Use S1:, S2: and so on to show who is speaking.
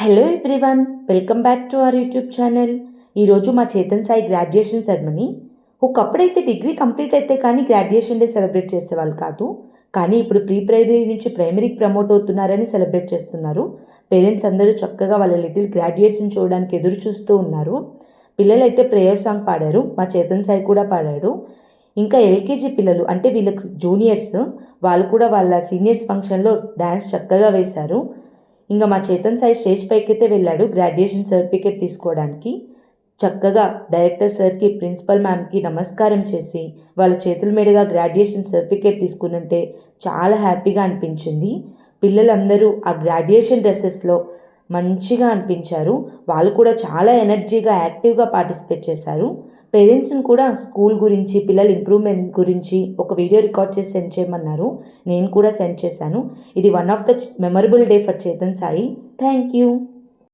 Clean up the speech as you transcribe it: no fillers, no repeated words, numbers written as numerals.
S1: Hello everyone, welcome back to our YouTube channel. ఈరోజు మా Chetan Sai graduation ceremony. ఒకప్పుడైతే degree complete అయితే కానీ గ్రాడ్యుయేషన్ డే సెలబ్రేట్ చేసేవాళ్ళు కాదు. కానీ ఇప్పుడు ప్రీ ప్రైమరీ నుంచి ప్రైమరీకి ప్రమోట్ అవుతున్నారని సెలబ్రేట్ చేస్తున్నారు. పేరెంట్స్ అందరూ చక్కగా వాళ్ళ లిటిల్ గ్రాడ్యుయేషన్ చూడడానికి ఎదురు చూస్తూ ఉన్నారు. పిల్లలైతే ప్రేయర్ సాంగ్ పాడారు, మా చేతన్ సాయి కూడా పాడాడు. ఇంకా ఎల్కేజీ పిల్లలు అంటే వీళ్ళకి జూనియర్స్, వాళ్ళు కూడా వాళ్ళ సీనియర్స్ ఫంక్షన్లో డ్యాన్స్ చక్కగా వేశారు. ఇంకా మా చేతన్ సాయి స్టేజ్ పైకైతే వెళ్ళాడు గ్రాడ్యుయేషన్ సర్టిఫికేట్ తీసుకోవడానికి. చక్కగా డైరెక్టర్ సార్కి, ప్రిన్సిపల్ మ్యామ్కి నమస్కారం చేసి వాళ్ళ చేతుల మీదుగా గ్రాడ్యుయేషన్ సర్టిఫికేట్ తీసుకున్నంటే చాలా హ్యాపీగా అనిపించింది. పిల్లలందరూ ఆ గ్రాడ్యుయేషన్ డ్రెస్సెస్లో మంచిగా అనిపించారు. వాళ్ళు కూడా చాలా ఎనర్జీగా యాక్టివ్గా పార్టిసిపేట్ చేశారు. పేరెంట్స్ని కూడా స్కూల్ గురించి, పిల్లల ఇంప్రూవ్మెంట్ గురించి ఒక వీడియో రికార్డ్ చేసి సెండ్ చేయమన్నారు. నేను కూడా సెండ్ చేశాను. ఇది one of the memorable day for Chetan Sai. Thank you.